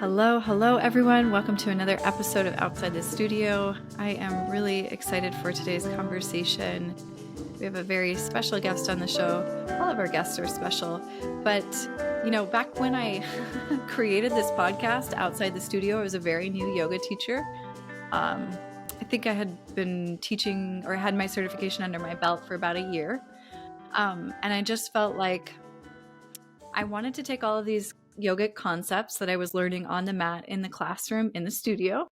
Hello, everyone. Welcome to another episode of Outside the Studio. I am really excited for today's conversation. We have a very special guest on the show. All of our guests are special, but back when I created this podcast, Outside the Studio, I was a very new yoga teacher. I think I had been teaching or had my certification under my belt for about a year. And I just felt like I wanted to take all of these yogic concepts that I was learning on the mat in the classroom in the studio,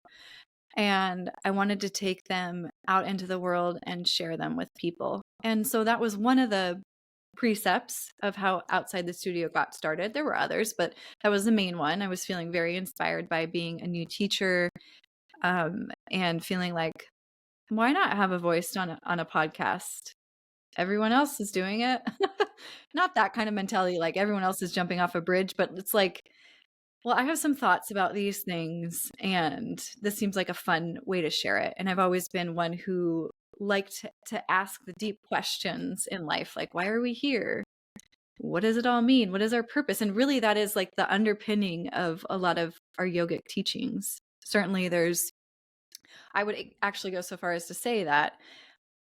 and I wanted to take them out into the world and share them with people. And so that was one of the precepts of how Outside the Studio got started. There were others, but that was the main one. I was feeling very inspired by being a new teacher, and feeling like, why not have a voice on a podcast? Everyone else is doing it. Not that kind of mentality, like everyone else is jumping off a bridge, but it's like, well, I have some thoughts about these things, and this seems like a fun way to share it. And I've always been one who liked to ask the deep questions in life, like, why are we here? What does it all mean? What is our purpose? And really, that is like the underpinning of a lot of our yogic teachings. Certainly, I would actually go so far as to say that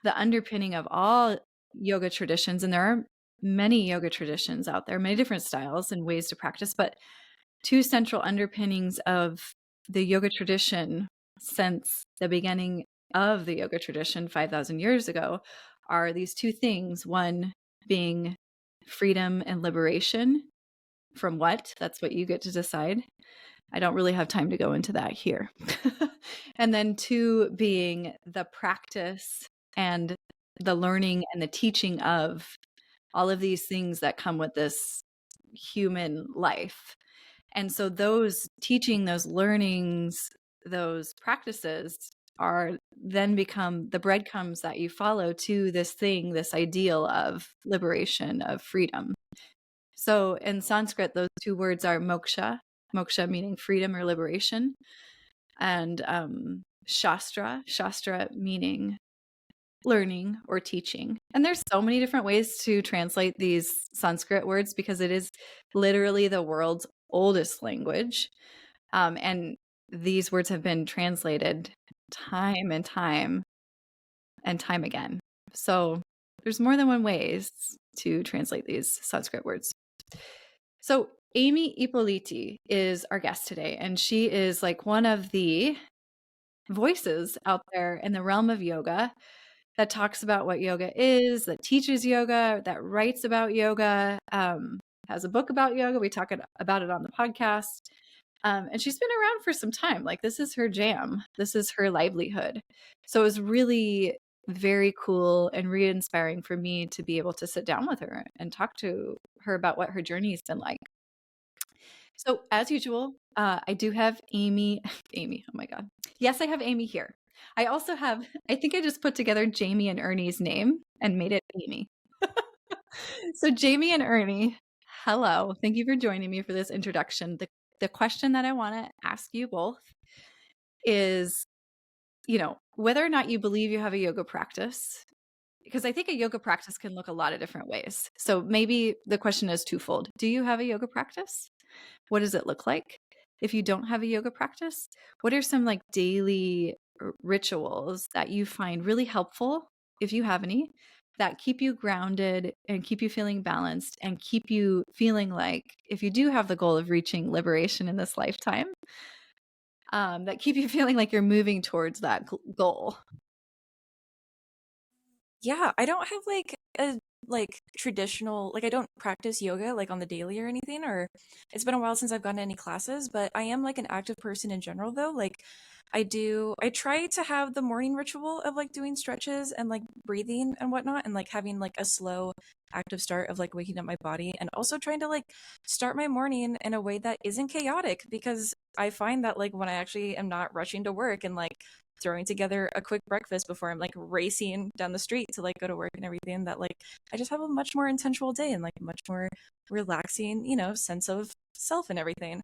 the underpinning of all yoga traditions, and there are many yoga traditions out there, many different styles and ways to practice, but two central underpinnings of the yoga tradition since the beginning of the yoga tradition 5,000 years ago are these two things. One being freedom and liberation from what? That's what you get to decide. I don't really have time to go into that here. And then two being the practice and the learning and the teaching of all of these things that come with this human life. And so those teaching, those learnings, those practices are then become the breadcrumbs that you follow to this thing, this ideal of liberation, of freedom. So in Sanskrit, those two words are moksha meaning freedom or liberation, and shastra meaning learning or teaching. And there's so many different ways to translate these Sanskrit words because it is literally the world's oldest language. And these words have been translated time and time again. So there's more than one ways to translate these Sanskrit words. So Amy Ippoliti is our guest today, and she is like one of the voices out there in the realm of yoga that talks about what yoga is, that teaches yoga, that writes about yoga, has a book about yoga. We talk about it on the podcast. And she's been around for some time. Like, this is her jam. This is her livelihood. So it was really very cool and re-inspiring for me to be able to sit down with her and talk to her about what her journey has been like. So as usual, I do have Amy, oh my God. Yes, I have Amy here. I also have, I think I just put together Jamie and Ernie's name and made it Amy. So Jamie and Ernie, hello. Thank you for joining me for this introduction. The question that I want to ask you both is, whether or not you believe you have a yoga practice, because I think a yoga practice can look a lot of different ways. So maybe the question is twofold. Do you have a yoga practice? What does it look like? If you don't have a yoga practice, what are some like daily rituals that you find really helpful, if you have any, that keep you grounded and keep you feeling balanced and keep you feeling like, if you do have the goal of reaching liberation in this lifetime, that keep you feeling like you're moving towards that goal? Yeah, I don't have like a traditional, I don't practice yoga like on the daily or anything, or it's been a while since I've gone to any classes, but I am like an active person in general though. I try to have the morning ritual of like doing stretches and like breathing and whatnot, and like having like a slow active start of like waking up my body, and also trying to like start my morning in a way that isn't chaotic, because I find that like when I actually am not rushing to work and like throwing together a quick breakfast before I'm like racing down the street to like go to work and everything, that like I just have a much more intentional day and like much more relaxing, sense of self and everything.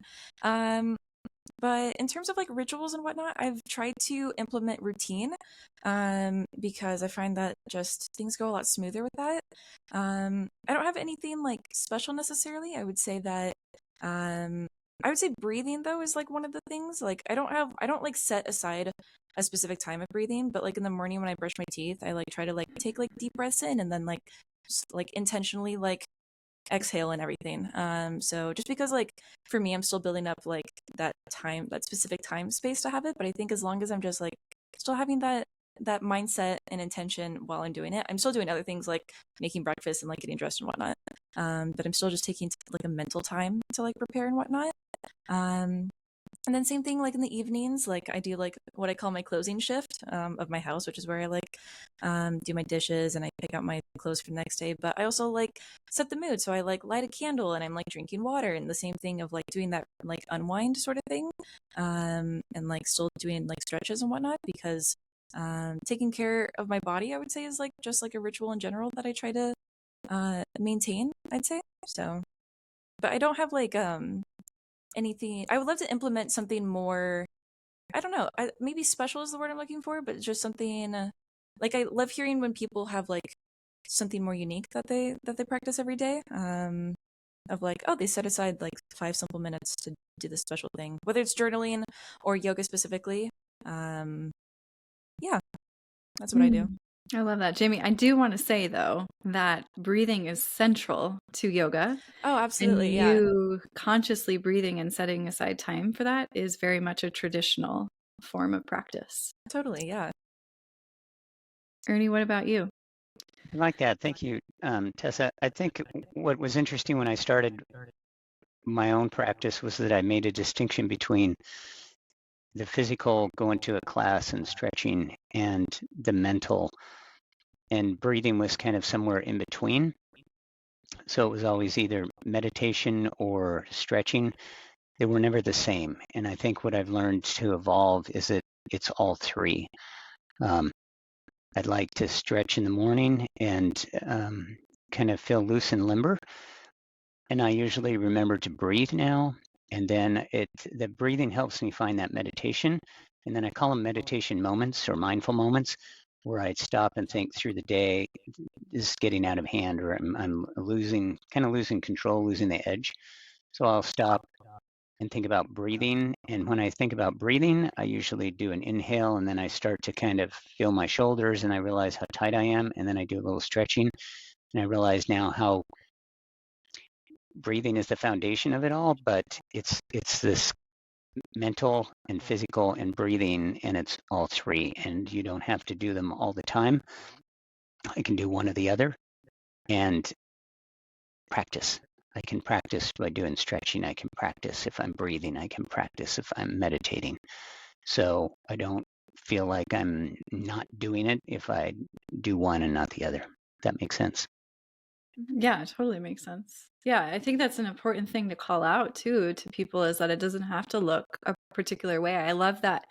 But in terms of like rituals and whatnot, I've tried to implement routine, because I find that just things go a lot smoother with that. I don't have anything like special necessarily. I would say that I would say breathing though is like one of the things. Like I don't like set aside a specific time of breathing, but like in the morning when I brush my teeth, I like try to like take like deep breaths in and then like just like intentionally like exhale and everything. So just because like for me I'm still building up like that time, that specific time space to have it, but I think as long as I'm just like still having that mindset and intention while I'm doing it, I'm still doing other things like making breakfast and like getting dressed and whatnot. But I'm still just taking like a mental time to like prepare and whatnot. Um, and then same thing like in the evenings, like I do like what I call my closing shift of my house, which is where I like do my dishes and I pick out my clothes for the next day. But I also like set the mood. So I like light a candle and I'm like drinking water and the same thing of like doing that like unwind sort of thing. And like still doing like stretches and whatnot because taking care of my body, I would say, is like just like a ritual in general that I try to maintain, I'd say. So, but I don't have like anything. I would love to implement something more. I don't know. Maybe special is the word I'm looking for, but just something like I love hearing when people have like something more unique that they practice every day. Of like, oh, they set aside like 5 simple minutes to do this special thing, whether it's journaling or yoga specifically. Um, yeah, that's what I do. I love that. Jamie, I do want to say though that breathing is central to yoga, Oh, and absolutely. Yeah, you consciously breathing and setting aside time for that is very much a traditional form of practice. totally. Yeah. Ernie, what about you? I like that. Thank you, Tessa. I think what was interesting when I started my own practice was that I made a distinction between the physical, going to a class and stretching, and the mental, and breathing was kind of somewhere in between. So it was always either meditation or stretching. They were never the same. And I think what I've learned to evolve is that it's all three. Um, I'd like to stretch in the morning and kind of feel loose and limber. And I usually remember to breathe now. And then the breathing helps me find that meditation. And then I call them meditation moments or mindful moments where I'd stop and think through the day, is getting out of hand, or I'm kind of losing control, losing the edge. So I'll stop and think about breathing. And when I think about breathing, I usually do an inhale and then I start to kind of feel my shoulders and I realize how tight I am. And then I do a little stretching. And I realize now how breathing is the foundation of it all, but it's this mental and physical and breathing, and it's all three. And you don't have to do them all the time. I can do one or the other and practice. I can practice by doing stretching. I can practice if I'm breathing. I can practice if I'm meditating. So I don't feel like I'm not doing it if I do one and not the other. That makes sense. Yeah, it totally makes sense. Yeah, I think that's an important thing to call out too to people is that it doesn't have to look a particular way. I love that,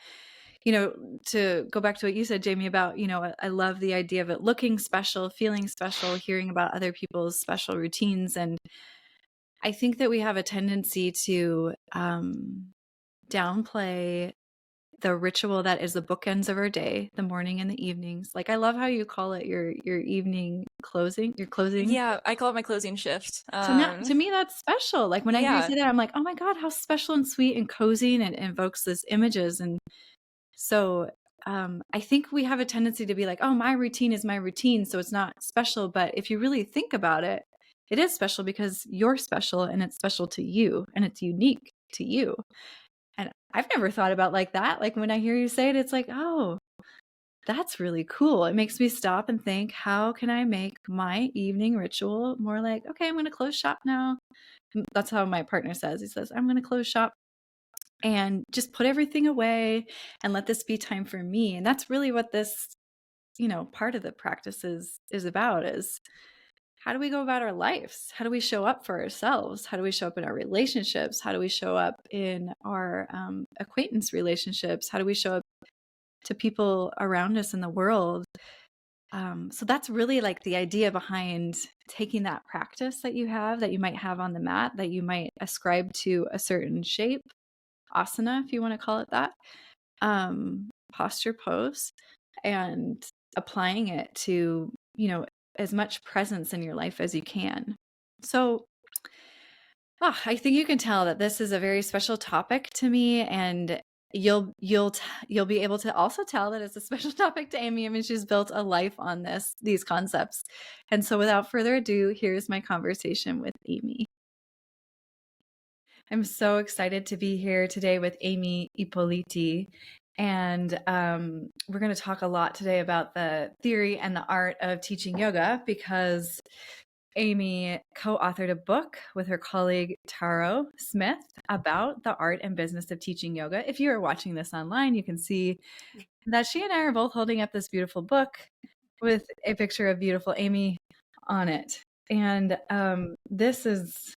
to go back to what you said, Jamie, about, I love the idea of it looking special, feeling special, hearing about other people's special routines. And I think that we have a tendency to downplay the ritual that is the bookends of our day, the morning and the evenings. Like I love how you call it your evening closing, your closing. Yeah, I call it my closing shift. So now, to me, that's special. Like when I hear you Yeah. say that, I'm like, oh my God, how special and sweet and cozy, and it invokes these images. And so I think we have a tendency to be like, oh, my routine is my routine, so it's not special. But if you really think about it, it is special because you're special and it's special to you and it's unique to you. And I've never thought about like that. Like when I hear you say it, it's like, oh, that's really cool. It makes me stop and think, how can I make my evening ritual more like, okay, I'm going to close shop now. That's how my partner says. He says, I'm going to close shop and just put everything away and let this be time for me. And that's really what this, part of the practice is about, is how do we go about our lives? How do we show up for ourselves? How do we show up in our relationships? How do we show up in our acquaintance relationships? How do we show up to people around us in the world? So that's really like the idea behind taking that practice that you have, that you might have on the mat, that you might ascribe to a certain shape, asana, if you want to call it that, posture, pose, and applying it to, as much presence in your life as you can. So Oh, I think you can tell that this is a very special topic to me, and you'll be able to also tell that it's a special topic to Amy. I mean, she's built a life on these concepts. And so without further ado, here's my conversation with Amy. I'm so excited to be here today with Amy Ippoliti. And we're going to talk a lot today about the theory and the art of teaching yoga because Amy co-authored a book with her colleague Taro Smith about the art and business of teaching yoga. If you are watching this online, you can see that she and I are both holding up this beautiful book with a picture of beautiful Amy on it. And this is,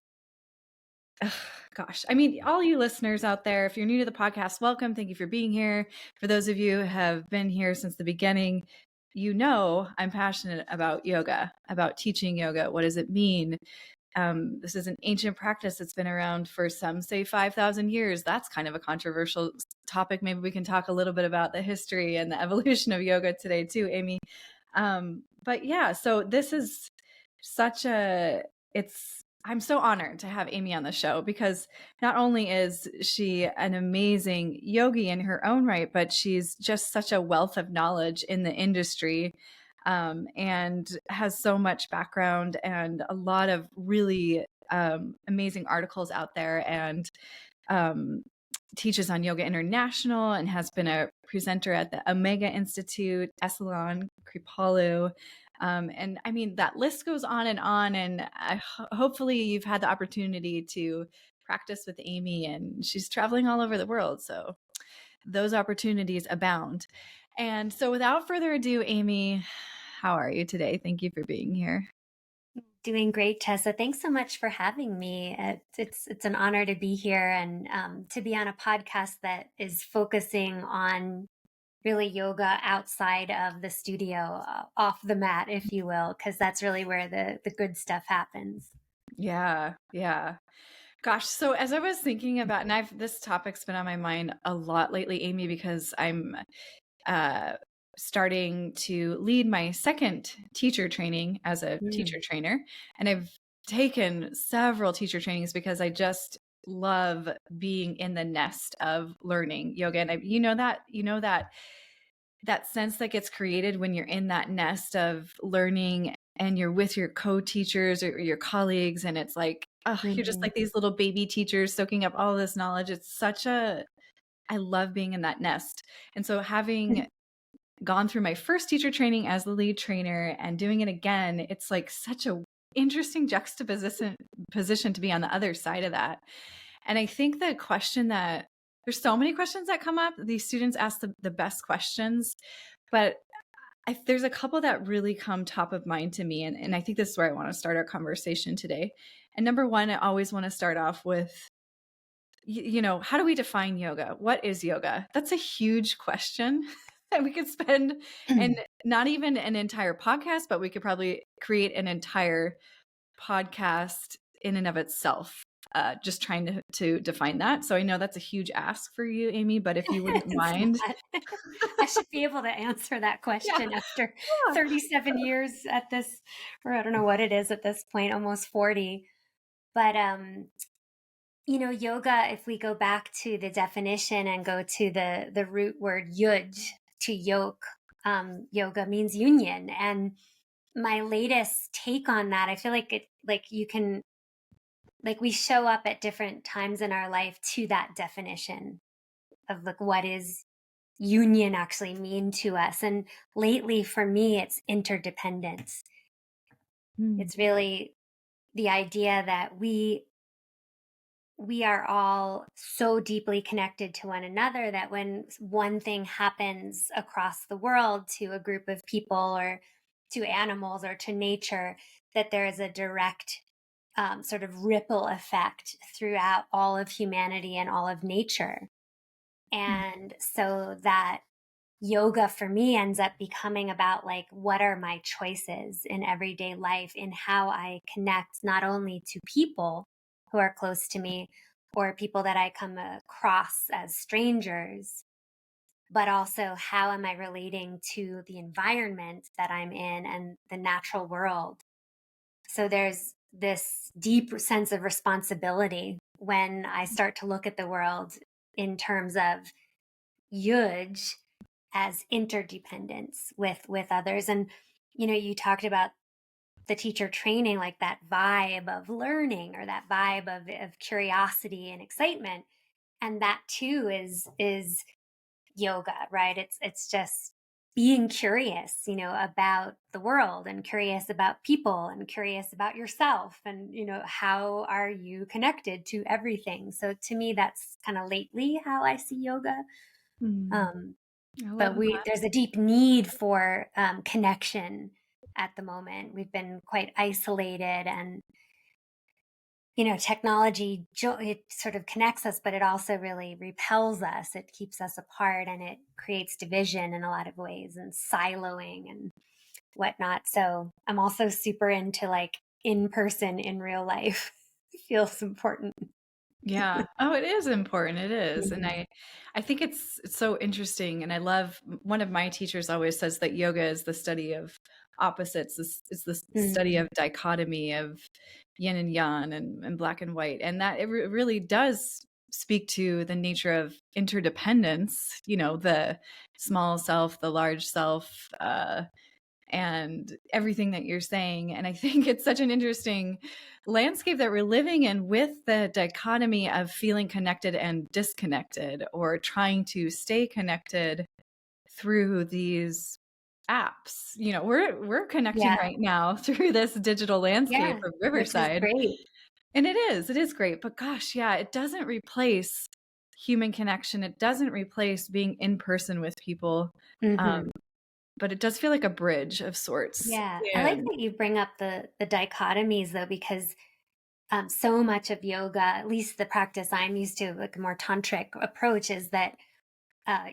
gosh, I mean, all you listeners out there, if you're new to the podcast, welcome. Thank you for being here. For those of you who have been here since the beginning, you know I'm passionate about yoga, about teaching yoga. What does it mean? This is an ancient practice that's been around for some say 5,000 years. That's kind of a controversial topic. Maybe we can talk a little bit about the history and the evolution of yoga today too, Amy. But yeah, so this is I'm so honored to have Amy on the show because not only is she an amazing yogi in her own right, but she's just such a wealth of knowledge in the industry, and has so much background and a lot of really amazing articles out there, and um, teaches on Yoga International and has been a presenter at the Omega Institute, Esalen, Kripalu. And I mean, that list goes on. And hopefully you've had the opportunity to practice with Amy, and she's traveling all over the world. So those opportunities abound. And so without further ado, Amy, how are you today? Thank you for being here. Doing great, Tessa. Thanks so much for having me. It's an honor to be here and to be on a podcast that is focusing on really yoga outside of the studio, off the mat, if you will, because that's really where the good stuff happens. Yeah, yeah. Gosh, so as I was thinking about, and this topic's been on my mind a lot lately, Amy, because I'm starting to lead my second teacher training as a teacher trainer. And I've taken several teacher trainings because I just love being in the nest of learning yoga. And that sense that gets created when you're in that nest of learning and you're with your co-teachers or your colleagues, and it's like, oh, you're just like these little baby teachers soaking up all this knowledge. I love being in that nest. And so having gone through my first teacher training as the lead trainer and doing it again, it's like such a interesting juxtaposition position to be on the other side of that. And I think the question that there's so many questions that come up. These students ask the best questions, but there's a couple that really come top of mind to me. And I think this is where I want to start our conversation today. And number one, I always want to start off with, how do we define yoga? What is yoga? That's a huge question. And we could spend, and not even an entire podcast, but we could probably create an entire podcast in and of itself, just trying to define that. So I know that's a huge ask for you, Amy, but if you wouldn't mind. I should be able to answer that question after 37 years at this, or I don't know what it is at this point, almost 40. But, yoga, if we go back to the definition and go to the root word yuj, to yoke, yoga means union. And my latest take on that, I feel like we show up at different times in our life to that definition of like, what is union actually mean to us? And lately for me, it's interdependence. It's really the idea that we are all so deeply connected to one another that when one thing happens across the world to a group of people or to animals or to nature, that there is a direct sort of ripple effect throughout all of humanity and all of nature. And so that yoga for me ends up becoming about like, what are my choices in everyday life in how I connect not only to people who are close to me or people that I come across as strangers, but also how am I relating to the environment that I'm in and the natural world. So there's this deep sense of responsibility when I start to look at the world in terms of yuj as interdependence with others. And you talked about the teacher training, like that vibe of learning or that vibe of curiosity and excitement. And that too is yoga, right? It's just being curious, about the world, and curious about people, and curious about yourself, and how are you connected to everything. So to me, that's kind of lately how I see yoga. um I love but that. there's a deep need for connection at the moment. We've been quite isolated, and technology, it sort of connects us, but it also really repels us. It keeps us apart, and it creates division in a lot of ways, and siloing and whatnot. So I'm also super into like in person, in real life. Feels important. Yeah. Oh, it is important. It is. And Mhm. I think it's so interesting. And I love, one of my teachers always says that yoga is the study of opposites. It's the study Mm. of dichotomy, of yin and yang, and black and white. And that it really does speak to the nature of interdependence, the small self, the large self, and everything that you're saying. And I think it's such an interesting landscape that we're living in, with the dichotomy of feeling connected and disconnected, or trying to stay connected through these apps. We're connecting Yeah. right now through this digital landscape Yeah. of Which is Riverside. great. And it is great. But gosh, yeah, it doesn't replace human connection. It doesn't replace being in person with people. Hmm. Um, but it does feel like a bridge of sorts. Yeah. I like And that you bring up the dichotomies, though, because so much of yoga, at least the practice I'm used to, like a more tantric approach, is that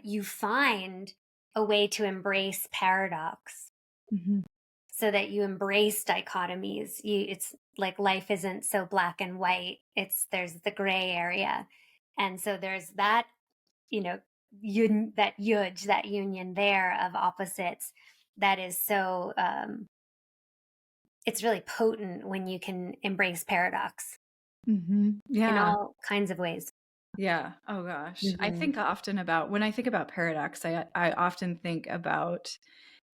you find a way to embrace paradox, Mhm. so that you embrace dichotomies. It's like life isn't so black and white. There's the gray area. And so there's that, that yuj, that union there of opposites, that is so, it's really potent when you can embrace paradox Mhm. in Yeah. all kinds of ways. Yeah. Oh gosh. I Hmm. think often about, when I think about paradox, I often think about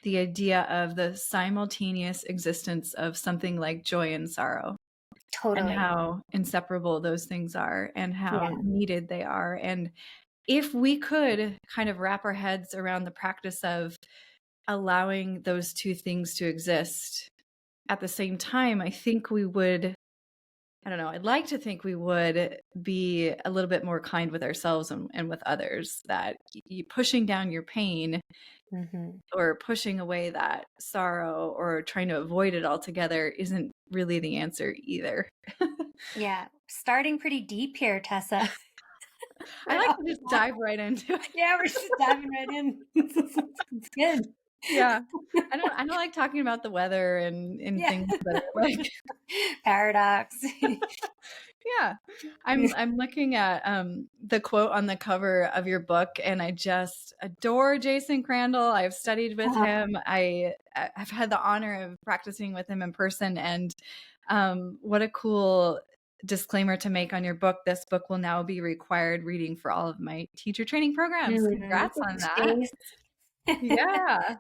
the idea of the simultaneous existence of something like joy and sorrow, and Totally. how inseparable those things are, and how Yeah. needed they are. And if we could kind of wrap our heads around the practice of allowing those two things to exist at the same time, I think we would, I don't know, I'd like to think we would be a little bit more kind with ourselves and with others, that pushing down your pain, Hmm. or pushing away that sorrow, or trying to avoid it altogether, isn't really the answer either. Yeah. Starting pretty deep here, Tessa. I Right like off to the just bat. dive right into it. Yeah, we're just diving right in. It's good. Yeah. I don't like talking about the weather and Yeah. things that are like, Paradox. yeah. I'm looking at the quote on the cover of your book, and I just adore Jason Crandall. I've studied with Uh-huh. him. I've had the honor of practicing with him in person, and what a cool disclaimer to make on your book. This book will now be required reading for all of my teacher training programs. Congrats on Thanks, that. Jace. Yeah.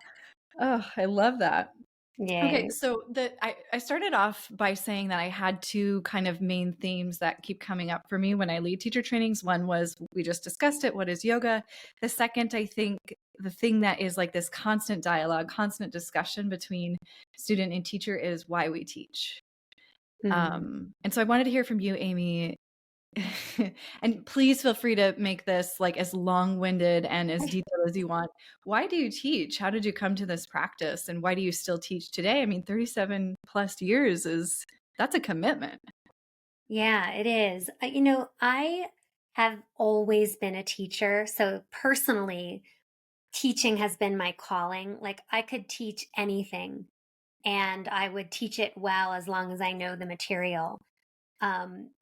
Oh, I love that. Okay, Yay. so I started off by saying that I had two kind of main themes that keep coming up for me when I lead teacher trainings. One was, we just discussed it, what is yoga? The second, I think, the thing that is like this constant dialogue, constant discussion between student and teacher, is why we teach. Mm. And so I wanted to hear from you, Amy. And please feel free to make this like as long-winded and as detailed as you want. Why do you teach? How did you come to this practice? And why do you still teach today? I mean, 37 plus years that's a commitment. Yeah, it is. I have always been a teacher. So personally, teaching has been my calling. Like I could teach anything, and I would teach it well as long as I know the material.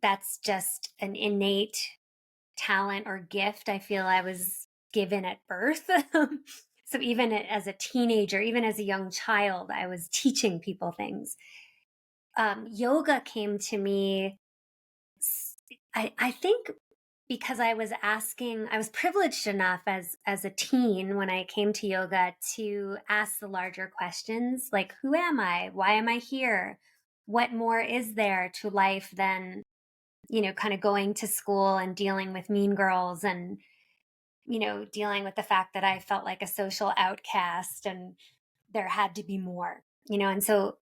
That's just an innate talent or gift I feel I was given at birth. So even as a teenager, even as a young child, I was teaching people things. yoga came to me, I think because I was privileged enough as a teen when I came to yoga to ask the larger questions, like, who am I? Why am I here? What more is there to life than, kind of going to school and dealing with mean girls and, dealing with the fact that I felt like a social outcast and there had to be more, and so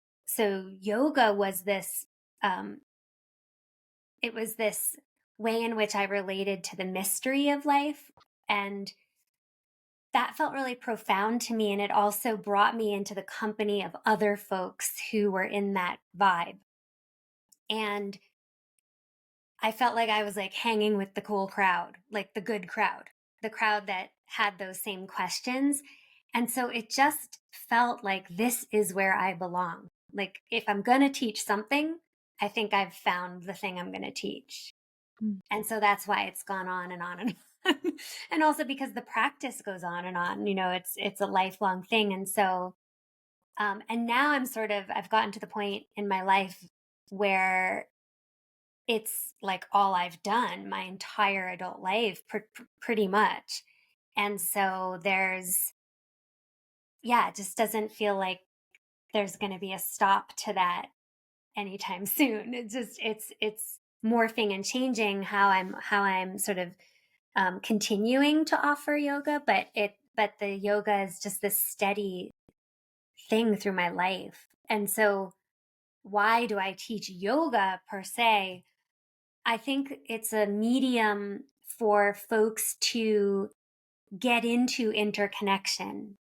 yoga was this, um, it was this way in which I related to the mystery of life. And that felt really profound to me. And it also brought me into the company of other folks who were in that vibe. And I felt like I was like hanging with the cool crowd, like the good crowd, the crowd that had those same questions. And so it just felt like this is where I belong. Like if I'm going to teach something, I think I've found the thing I'm going to teach. And so that's why it's gone on and on and on. And also because the practice goes on and on, it's a lifelong thing. And so, and now I've gotten to the point in my life where it's like all I've done my entire adult life, pretty much. And so it just doesn't feel like there's going to be a stop to that anytime soon. It's morphing and changing how I'm sort of continuing to offer yoga, but the yoga is just this steady thing through my life. And so why do I teach yoga per se? I think it's a medium for folks to get into interconnection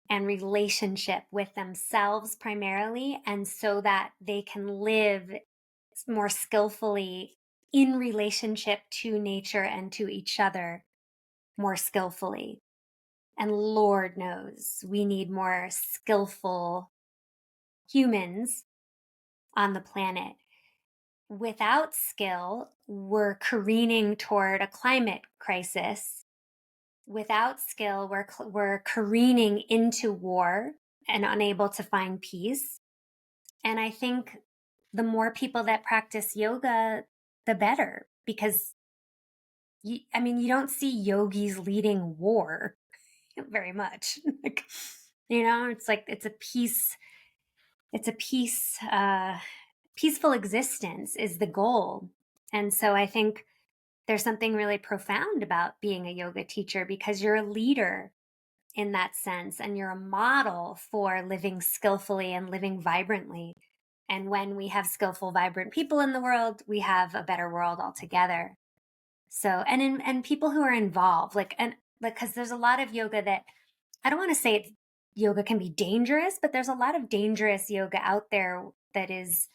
and relationship with themselves primarily, and so that they can live more skillfully in relationship to nature and to each other more skillfully. And Lord knows we need more skillful humans on the planet. Without skill, we're careening toward a climate crisis. Without skill, we're careening into war and unable to find peace. And I think the more people that practice yoga, the better, because you don't see yogis leading war very much. Like, it's like it's a peaceful existence is the goal. And so I think there's something really profound about being a yoga teacher, because you're a leader in that sense, and you're a model for living skillfully and living vibrantly. And when we have skillful, vibrant people in the world, we have a better world altogether. So, and people who are involved, because there's a lot of yoga that, I don't want to say yoga can be dangerous, but there's a lot of dangerous yoga out there that is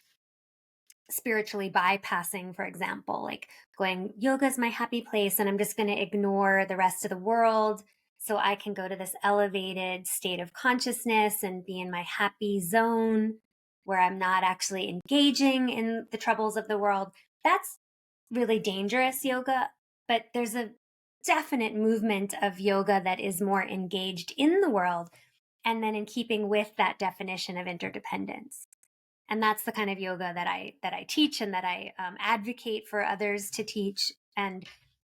spiritually bypassing, for example, like going, yoga is my happy place and I'm just going to ignore the rest of the world so I can go to this elevated state of consciousness and be in my happy zone where I'm not actually engaging in the troubles of the world. That's really dangerous yoga, but there's a definite movement of yoga that is more engaged in the world and then in keeping with that definition of interdependence. And that's the kind of yoga that I teach and that I advocate for others to teach. And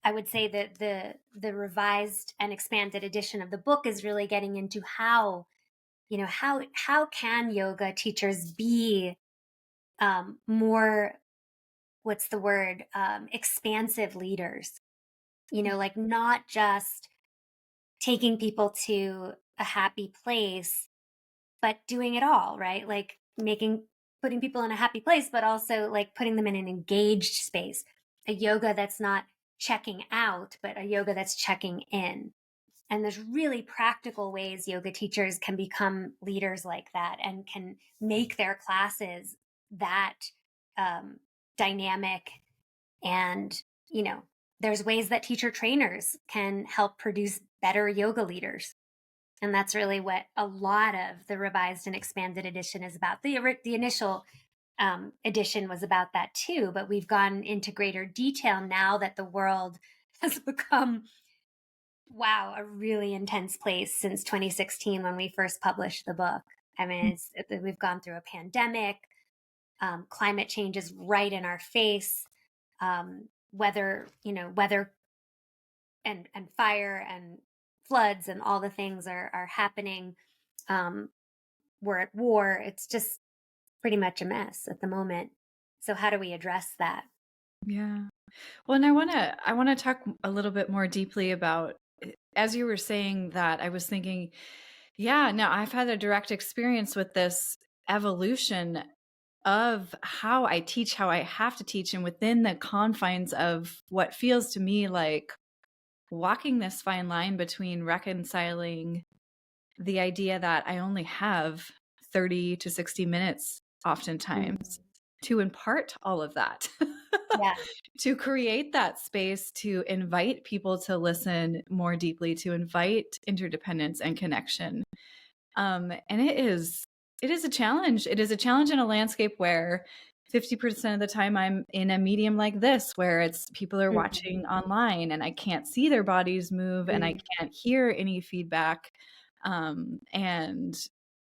I would say that the revised and expanded edition of the book is really getting into how can yoga teachers be more, what's the word, expansive leaders, like not just taking people to a happy place, but doing it all, right? Like putting people in a happy place, but also like putting them in an engaged space, a yoga that's not checking out, but a yoga that's checking in. And there's really practical ways yoga teachers can become leaders like that and can make their classes that dynamic. And, there's ways that teacher trainers can help produce better yoga leaders. And that's really what a lot of the revised and expanded edition is about. The initial edition was about that too, but we've gone into greater detail now that the world has become, wow, a really intense place since 2016 when we first published the book. I mean, we've gone through a pandemic. Climate change is right in our face. Weather and fire and floods and all the things are happening. We're at war. It's just pretty much a mess at the moment. So how do we address that? Yeah. Well, and I want to talk a little bit more deeply about, as you were saying that, I was thinking, yeah, no, I've had a direct experience with this evolution of how I teach, how I have to teach, and within the confines of what feels to me like walking this fine line between reconciling the idea that I only have 30 to 60 minutes oftentimes to impart all of that. Yeah. To create that space to invite people to listen more deeply, to invite interdependence and connection. And it is a challenge. It is a challenge in a landscape where 50% of the time I'm in a medium like this, where it's people are watching online and I can't see their bodies move and I can't hear any feedback. And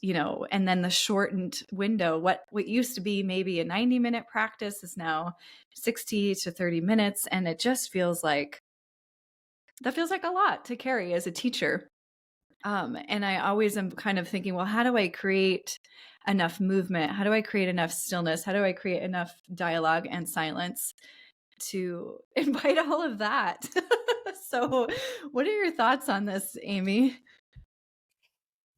and then the shortened window, what used to be maybe a 90-minute practice is now 60 to 30 minutes. And it just feels like a lot to carry as a teacher. And I always am kind of thinking, well, how do I create enough movement? How do I create enough stillness? How do I create enough dialogue and silence to invite all of that? So what are your thoughts on this, Amy?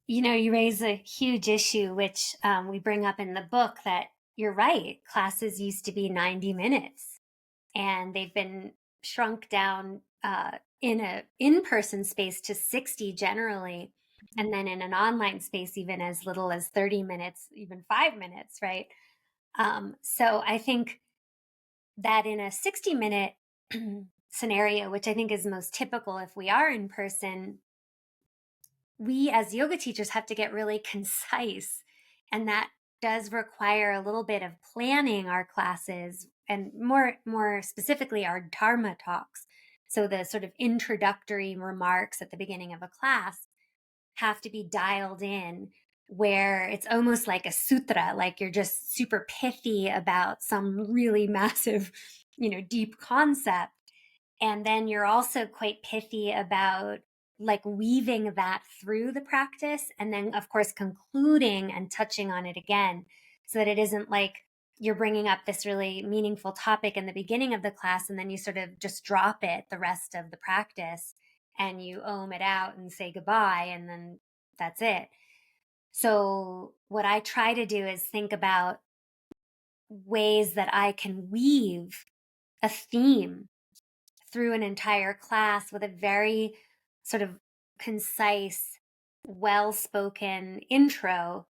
You raise a huge issue, which we bring up in the book, that you're right. Classes used to be 90 minutes and they've been shrunk down in a in-person space to 60 generally. And then in an online space, even as little as 30 minutes, even 5 minutes, right? So I think that in a 60-minute scenario, which I think is most typical if we are in person, we as yoga teachers have to get really concise. And that does require a little bit of planning our classes, and more specifically our dharma talks. So the sort of introductory remarks at the beginning of a class have to be dialed in, where it's almost like a sutra, like you're just super pithy about some really massive, deep concept. And then you're also quite pithy about like weaving that through the practice, and then of course concluding and touching on it again, so that it isn't like you're bringing up this really meaningful topic in the beginning of the class and then you sort of just drop it the rest of the practice and you ohm it out and say goodbye and then that's it. So what I try to do is think about ways that I can weave a theme through an entire class with a very sort of concise, well-spoken intro,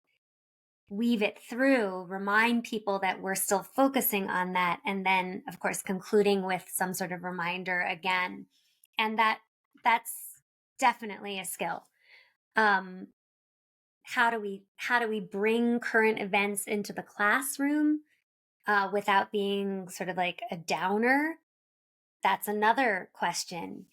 weave it through, remind people that we're still focusing on that, and then, of course, concluding with some sort of reminder again. And that's definitely a skill. How do we bring current events into the classroom without being sort of like a downer? That's another question.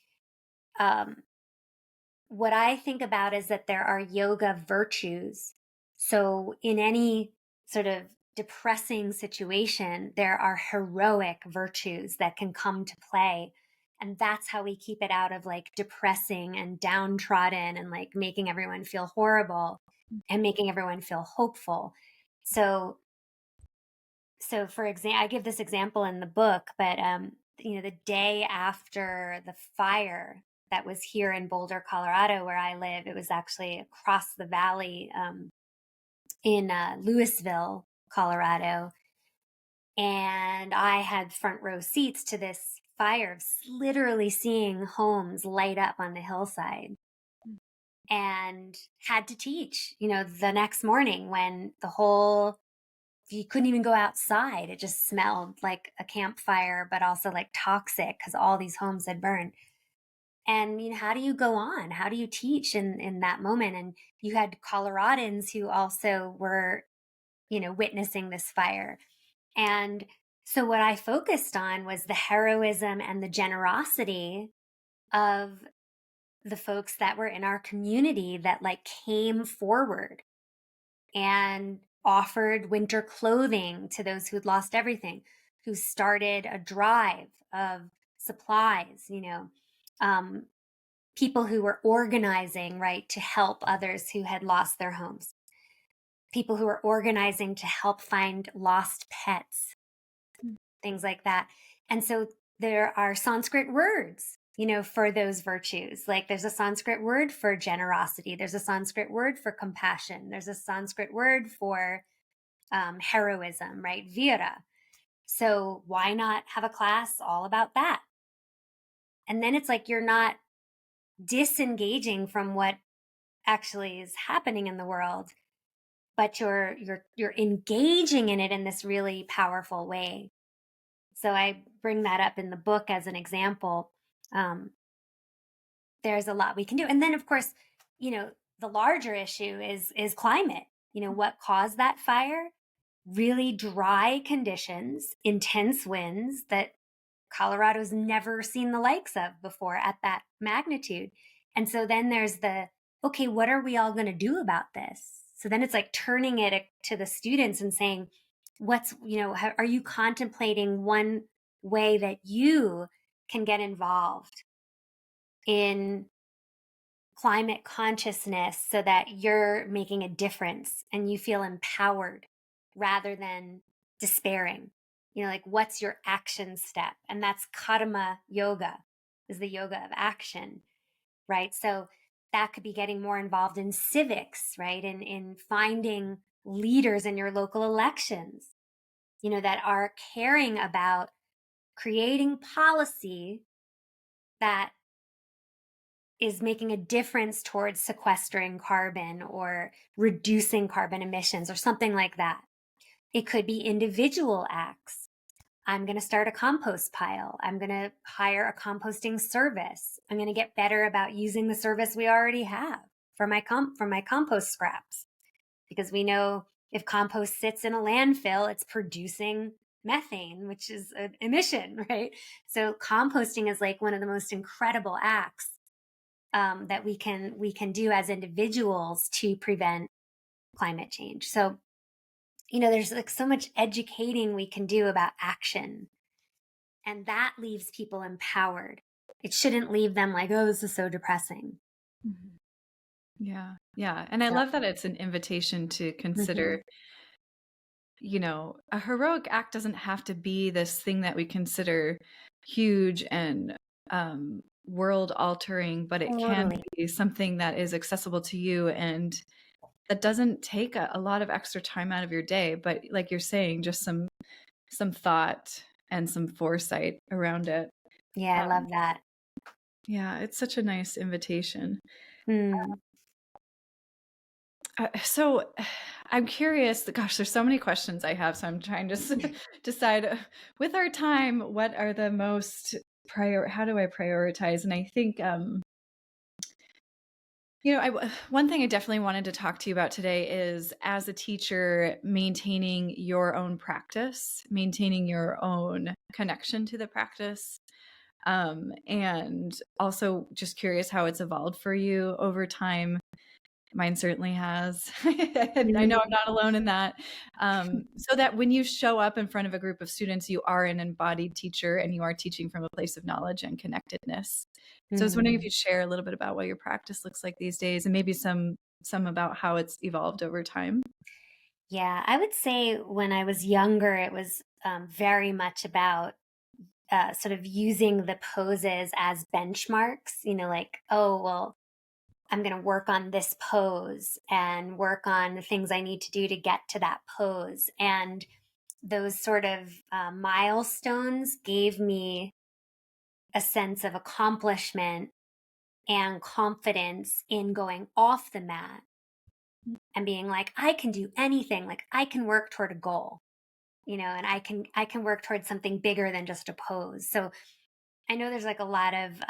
What I think about is that there are yoga virtues. So in any sort of depressing situation, there are heroic virtues that can come to play. And that's how we keep it out of like depressing and downtrodden and like making everyone feel horrible and making everyone feel hopeful. So for example, I give this example in the book, but the day after the fire that was here in Boulder, Colorado, where I live, it was actually across the valley in Louisville, Colorado, and I had front row seats to this fire, literally seeing homes light up on the hillside, and had to teach, the next morning when you couldn't even go outside. It just smelled like a campfire, but also like toxic because all these homes had burned. And how do you go on? How do you teach in that moment? And you had Coloradans who also were, witnessing this fire. And so what I focused on was the heroism and the generosity of the folks that were in our community that like came forward and offered winter clothing to those who'd lost everything, who started a drive of supplies, people who were organizing, right, to help others who had lost their homes, people who were organizing to help find lost pets, things like that. And so there are Sanskrit words, for those virtues. Like there's a Sanskrit word for generosity. There's a Sanskrit word for compassion. There's a Sanskrit word for heroism, right? Vira. So why not have a class all about that? And then it's like you're not disengaging from what actually is happening in the world, but you're engaging in it in this really powerful way. So I bring that up in the book as an example. There's a lot we can do. And then of course, the larger issue is climate. What caused that fire? Really dry conditions, intense winds that Colorado's never seen the likes of before at that magnitude. And so then there's okay, what are we all going to do about this? So then it's like turning it to the students and saying, are you contemplating one way that you can get involved in climate consciousness so that you're making a difference and you feel empowered rather than despairing? Like what's your action step? And that's karma yoga, is the yoga of action, right? So that could be getting more involved in civics, right? In finding leaders in your local elections, that are caring about creating policy that is making a difference towards sequestering carbon or reducing carbon emissions or something like that. It could be individual acts. I'm going to start a compost pile. I'm going to hire a composting service. I'm going to get better about using the service we already have for my compost scraps, because we know if compost sits in a landfill, it's producing methane, which is an emission, right? So composting is like one of the most incredible acts that we can do as individuals to prevent climate change. So, there's like so much educating we can do about action, and that leaves people empowered. It shouldn't leave them like, oh, this is so depressing. Mm-hmm. Yeah. And I love that it's an invitation to consider, a heroic act doesn't have to be this thing that we consider huge and world altering, but it can be something that is accessible to you and that doesn't take a lot of extra time out of your day, but like you're saying, just some thought and some foresight around it. Yeah, I love that. Yeah, it's such a nice invitation. So I'm curious, gosh, there's so many questions I have, so I'm trying to decide with our time, what are the most how do I prioritize? And I think, one thing I definitely wanted to talk to you about today is, as a teacher, maintaining your own practice, maintaining your own connection to the practice. And also just curious how it's evolved for you over time. Mine certainly has. And I know I'm not alone in that. So that when you show up in front of a group of students, you are an embodied teacher and you are teaching from a place of knowledge and connectedness. So I was wondering if you'd share a little bit about what your practice looks like these days, and maybe some about how it's evolved over time. Yeah, I would say when I was younger, it was very much about sort of using the poses as benchmarks, like, oh, well, I'm going to work on this pose and work on the things I need to do to get to that pose. And those sort of milestones gave me a sense of accomplishment and confidence in going off the mat and being like, I can do anything. Like I can work toward a goal, and I can work towards something bigger than just a pose. So I know there's like a lot of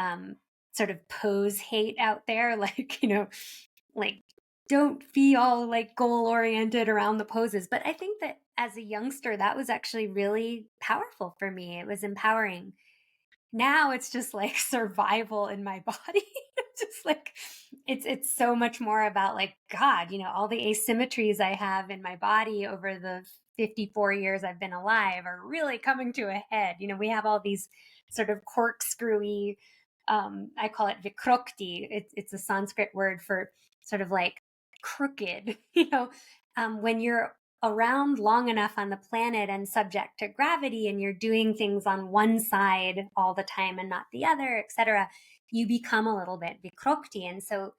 sort of pose hate out there, like, like don't be all like goal oriented around the poses. But I think that as a youngster, that was actually really powerful for me. It was empowering. Now it's just like survival in my body. Just like it's so much more about like, God, all the asymmetries I have in my body over the 54 years I've been alive are really coming to a head. We have all these sort of corkscrewy, I call it vikrokti. It's a Sanskrit word for sort of like crooked, when you're around long enough on the planet and subject to gravity and you're doing things on one side all the time and not the other, etc., you become a little bit vikrokti. And so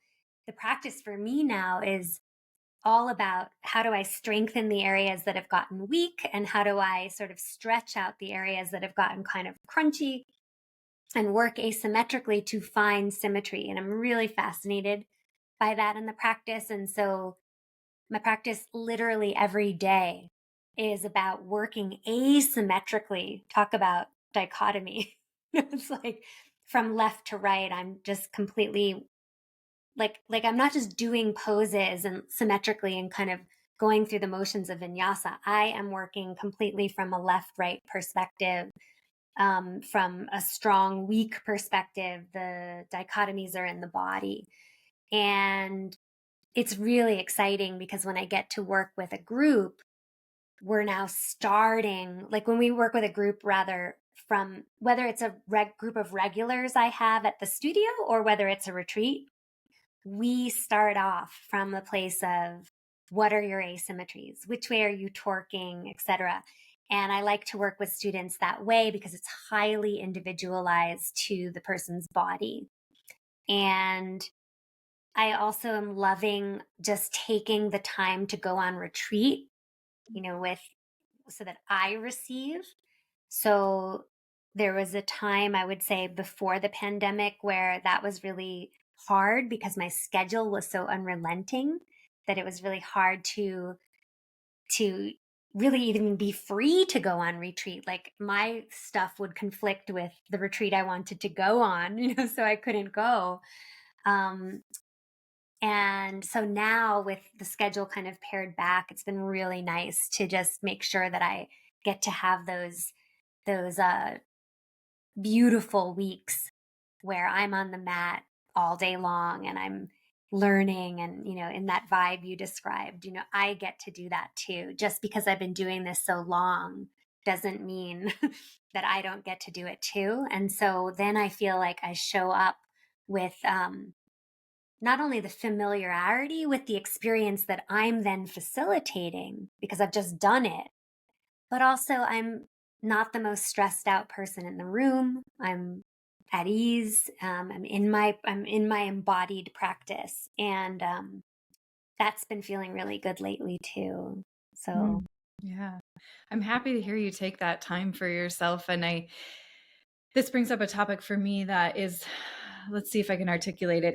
the practice for me now is all about how do I strengthen the areas that have gotten weak and how do I sort of stretch out the areas that have gotten kind of crunchy and work asymmetrically to find symmetry. And I'm really fascinated by that in the practice. And so my practice literally every day is about working asymmetrically. Talk about dichotomy. It's like from left to right, I'm just completely like I'm not just doing poses and symmetrically and kind of going through the motions of vinyasa. I am working completely from a left-right perspective, from a strong, weak perspective. The dichotomies are in the body. And it's really exciting because when I get to work with a group, we're now starting, like when we work with a group, rather from whether it's a group of regulars I have at the studio or whether it's a retreat, we start off from a place of what are your asymmetries, which way are you torquing, etc. And I like to work with students that way because it's highly individualized to the person's body. And I also am loving just taking the time to go on retreat, so that I receive. So there was a time, I would say, before the pandemic where that was really hard because my schedule was so unrelenting that it was really hard to really even be free to go on retreat. Like my stuff would conflict with the retreat I wanted to go on, so I couldn't go. And so now with the schedule kind of pared back, it's been really nice to just make sure that I get to have those beautiful weeks where I'm on the mat all day long and I'm learning. And, in that vibe you described, I get to do that too. Just because I've been doing this so long doesn't mean that I don't get to do it too. And so then I feel like I show up with, not only the familiarity with the experience that I'm then facilitating because I've just done it, but also I'm not the most stressed out person in the room. I'm at ease. I'm in my embodied practice, and that's been feeling really good lately too. So yeah, I'm happy to hear you take that time for yourself. And this brings up a topic for me that is, let's see if I can articulate it.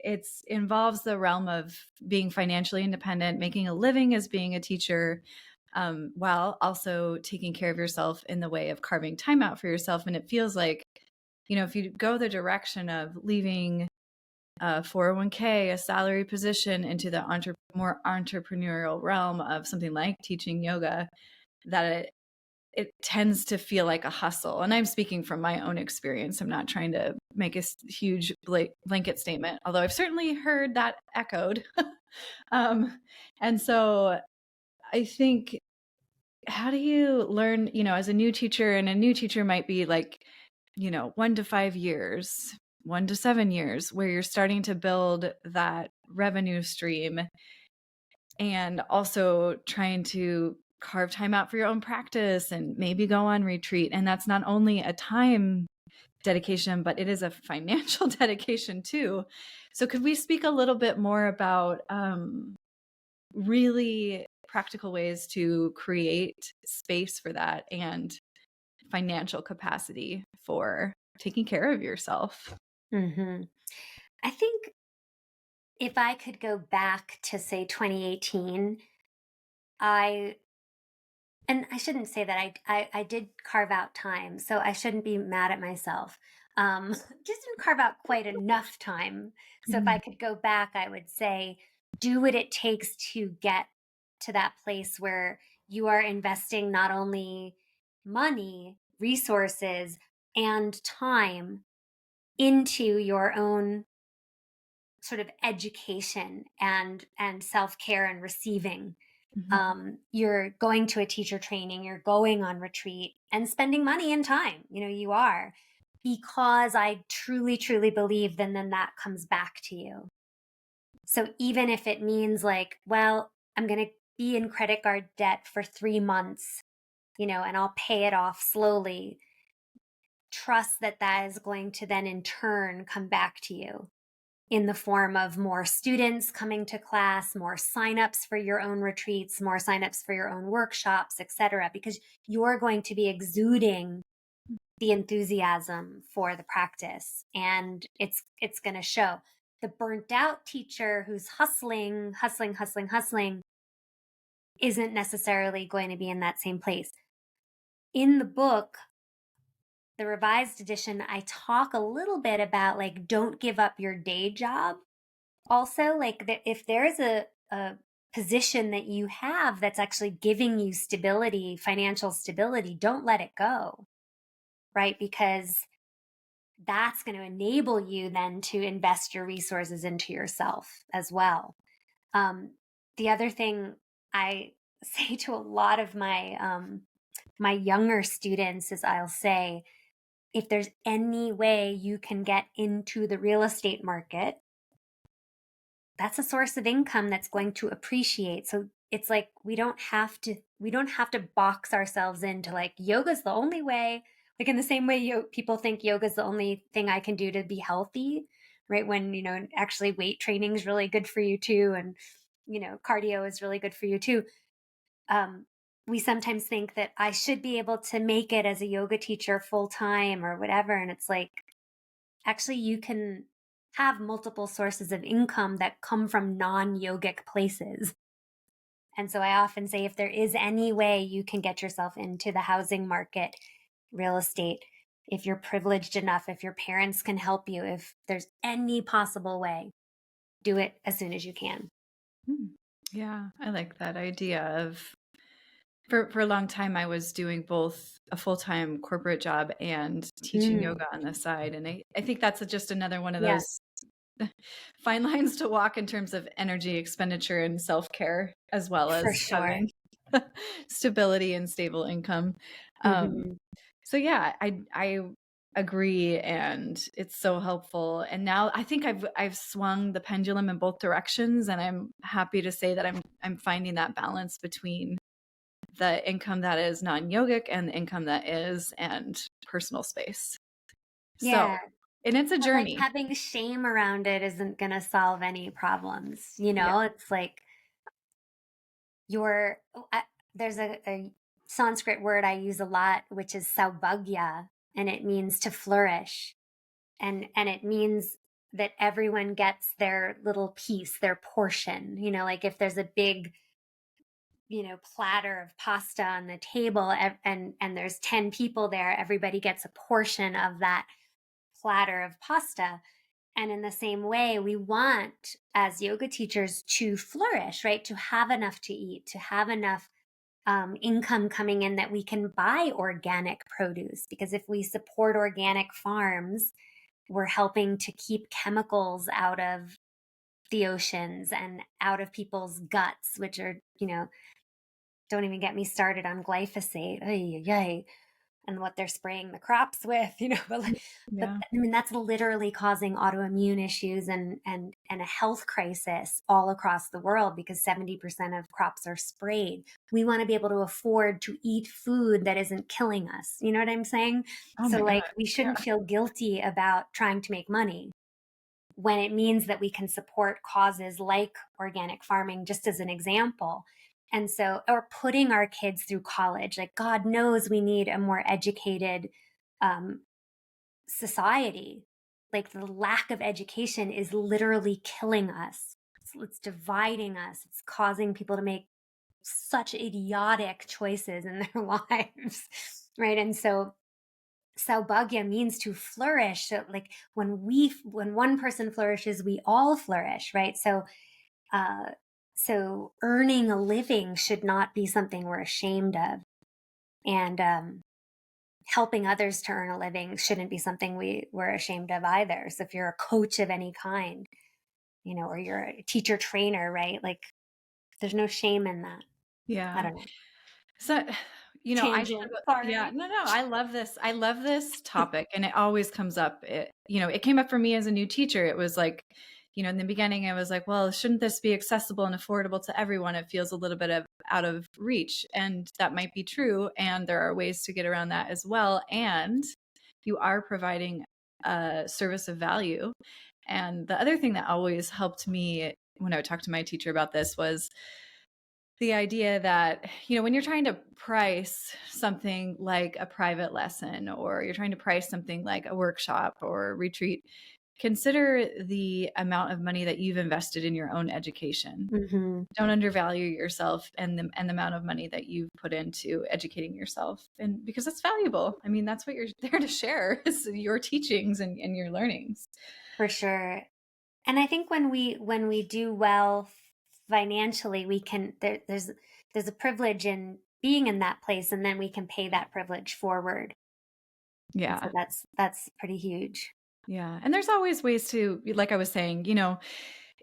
It involves the realm of being financially independent, making a living as being a teacher, while also taking care of yourself in the way of carving time out for yourself. And it feels like, if you go the direction of leaving a 401k, a salary position, into the more entrepreneurial realm of something like teaching yoga, that it tends to feel like a hustle. And I'm speaking from my own experience. I'm not trying to make a huge blanket statement, although I've certainly heard that echoed. And so I think, how do you learn, as a new teacher, and a new teacher might be like, 1 to 5 years, 1 to 7 years, where you're starting to build that revenue stream and also trying to carve time out for your own practice and maybe go on retreat. And that's not only a time dedication, but it is a financial dedication too. So could we speak a little bit more about really practical ways to create space for that and financial capacity for taking care of yourself? I think if I could go back to say 2018, and I shouldn't say that I did carve out time, so I shouldn't be mad at myself. Just didn't carve out quite enough time. So if I could go back, I would say, do what it takes to get to that place where you are investing not only money, resources, and time into your own sort of education and self-care and receiving. You're going to a teacher training, you're going on retreat and spending money and time, you are, because I truly, truly believe then that comes back to you. So even if it means like, well, I'm going to be in credit card debt for 3 months, and I'll pay it off slowly, trust that is going to then in turn come back to you in the form of more students coming to class, more signups for your own retreats, more signups for your own workshops, etc., because you're going to be exuding the enthusiasm for the practice, and it's going to show. The burnt out teacher who's hustling isn't necessarily going to be in that same place. In the book, the revised edition, I talk a little bit about like, don't give up your day job. Also, like if there's a position that you have that's actually giving you stability, financial stability, don't let it go, right? Because that's going to enable you then to invest your resources into yourself as well. The other thing I say to a lot of my younger students is, I'll say, if there's any way you can get into the real estate market, that's a source of income that's going to appreciate. So it's like we don't have to box ourselves into like, yoga's the only way. Like in the same way people think yoga's the only thing I can do to be healthy, right? When actually weight training is really good for you too, and cardio is really good for you too. We sometimes think that I should be able to make it as a yoga teacher full time or whatever, and it's like, actually you can have multiple sources of income that come from non-yogic places. And so I often say, if there is any way you can get yourself into the housing market, real estate, if you're privileged enough, if your parents can help you, if there's any possible way, do it as soon as you can. Yeah, I like that idea of, for a long time, I was doing both a full-time corporate job and teaching yoga on the side. And I think that's just another one of those fine lines to walk in terms of energy expenditure and self-care, as well as having stability and stable income. So yeah, I agree, and it's so helpful. And now I think I've swung the pendulum in both directions, and I'm happy to say that I'm finding that balance between the income that is non-yogic and the income that is, and personal space. Yeah. So, and it's a journey. Like having shame around it isn't going to solve any problems. It's like there's a Sanskrit word I use a lot, which is saubhagya, and it means to flourish. And it means that everyone gets their little piece, their portion. Like if there's a big platter of pasta on the table, and there's 10 people there, everybody gets a portion of that platter of pasta. And in the same way, we want, as yoga teachers, to flourish, right? To have enough to eat, to have enough income coming in that we can buy organic produce. Because if we support organic farms, we're helping to keep chemicals out of the oceans and out of people's guts, which are, don't even get me started on glyphosate. And what they're spraying the crops with, but I mean, that's literally causing autoimmune issues and a health crisis all across the world, because 70% of crops are sprayed. We want to be able to afford to eat food that isn't killing us. You know what I'm saying? So we shouldn't feel guilty about trying to make money when it means that we can support causes like organic farming, just as an example. And so, or putting our kids through college, like God knows we need a more educated society. Like the lack of education is literally killing us. It's dividing us. It's causing people to make such idiotic choices in their lives, right? And so saubhagya means to flourish. So like when one person flourishes, we all flourish, right? So earning a living should not be something we're ashamed of. And helping others to earn a living shouldn't be something we're ashamed of either. So if you're a coach of any kind, or you're a teacher trainer, right? Like there's no shame in that. I Yeah. don't know. So, I Tangent. struggle. Yeah, Sorry. no, I love this. I love this topic, and it always comes up. It came up for me as a new teacher. It was like, in the beginning, I was like, well, shouldn't this be accessible and affordable to everyone? It feels a little bit out of reach, and that might be true. And there are ways to get around that as well. And you are providing a service of value. And the other thing that always helped me when I would talk to my teacher about this was the idea that, when you're trying to price something like a private lesson, or you're trying to price something like a workshop or retreat, consider the amount of money that you've invested in your own education. Mm-hmm. Don't undervalue yourself and the amount of money that you've put into educating yourself. And because that's valuable. I mean, that's what you're there to share, is your teachings and your learnings. For sure. And I think when we do well financially, we can there's a privilege in being in that place, and then we can pay that privilege forward. Yeah. And so that's pretty huge. Yeah. And there's always ways to, like I was saying,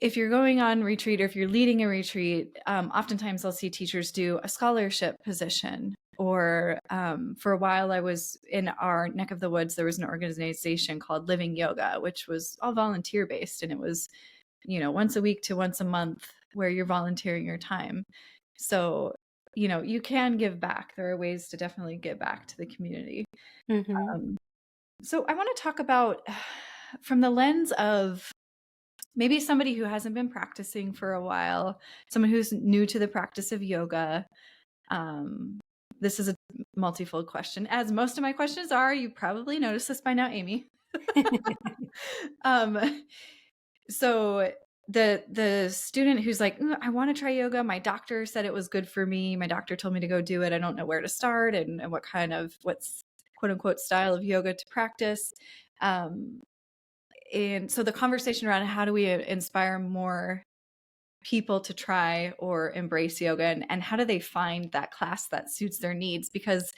if you're going on retreat or if you're leading a retreat, oftentimes I'll see teachers do a scholarship position. Or for a while, I was in our neck of the woods, there was an organization called Living Yoga, which was all volunteer based. And it was, once a week to once a month where you're volunteering your time. So, you can give back. There are ways to definitely give back to the community. Mm-hmm. So I want to talk about from the lens of maybe somebody who hasn't been practicing for a while, someone who's new to the practice of yoga. This is a multifold question, as most of my questions are. You probably noticed this by now, Amy. So the student who's like, I want to try yoga. My doctor said it was good for me. My doctor told me to go do it. I don't know where to start and what's quote unquote style of yoga to practice. And so the conversation around how do we inspire more people to try or embrace yoga, and how do they find that class that suits their needs? Because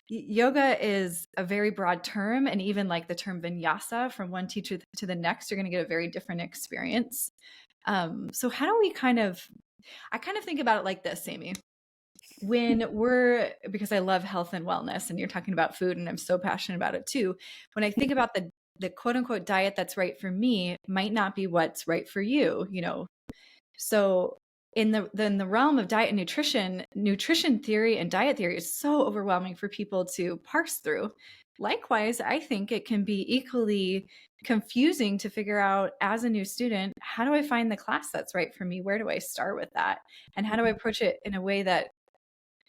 yoga is a very broad term, and even like the term vinyasa, from one teacher to the next, you're going to get a very different experience. So how do we I kind of think about it like this, Amy. Because I love health and wellness, and you're talking about food, and I'm so passionate about it too. When I think about the quote unquote diet that's right for me might not be what's right for you, So in the realm of diet and nutrition theory and diet theory is so overwhelming for people to parse through. Likewise, I think it can be equally confusing to figure out as a new student, how do I find the class that's right for me? Where do I start with that? And how do I approach it in a way that,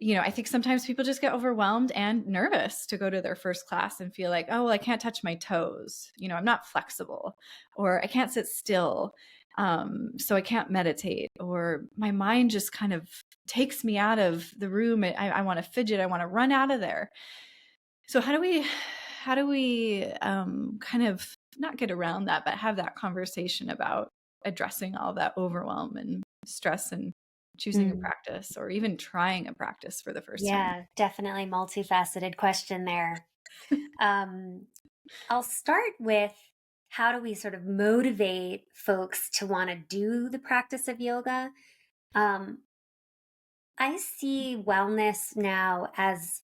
I think sometimes people just get overwhelmed and nervous to go to their first class and feel like, oh, well, I can't touch my toes. I'm not flexible, or I can't sit still. So I can't meditate, or my mind just kind of takes me out of the room. I want to fidget. I want to run out of there. So how do we kind of not get around that, but have that conversation about addressing all that overwhelm and stress and choosing a practice, or even trying a practice for the first time? Yeah, definitely multifaceted question there. I'll start with, how do we sort of motivate folks to want to do the practice of yoga? I see wellness now as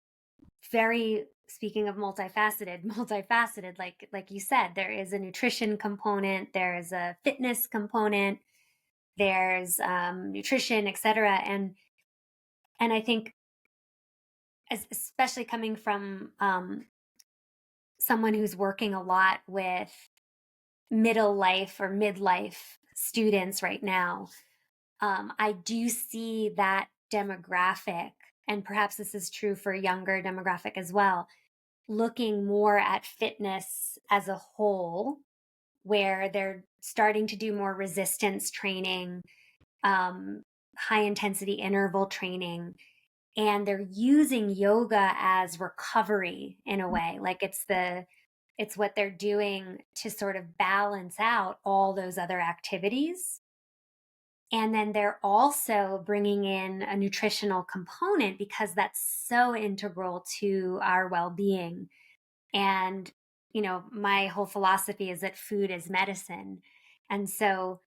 speaking of multifaceted, like you said, there is a nutrition component, there is a fitness component, there's nutrition, etc. And I think, especially coming from someone who's working a lot with middle life or midlife students right now, I do see that demographic, and perhaps this is true for a younger demographic as well, looking more at fitness as a whole, where they're starting to do more resistance training, high intensity interval training, and they're using yoga as recovery in a way. Like it's what they're doing to sort of balance out all those other activities. And then they're also bringing in a nutritional component, because that's so integral to our well-being. And, my whole philosophy is that food is medicine. And so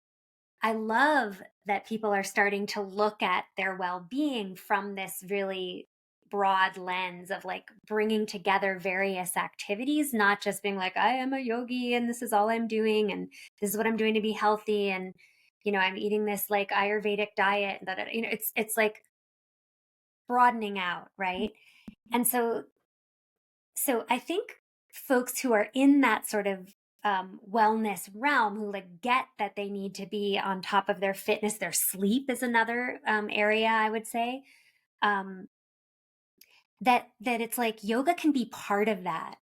I love that people are starting to look at their well-being from this really broad lens of like bringing together various activities, not just being like, I am a yogi and this is all I'm doing and this is what I'm doing to be healthy, and I'm eating this like Ayurvedic diet, and it's like broadening out, right? And so I think folks who are in that sort of wellness realm, who like get that they need to be on top of their fitness, their sleep is another area I would say, um, that it's like yoga can be part of that.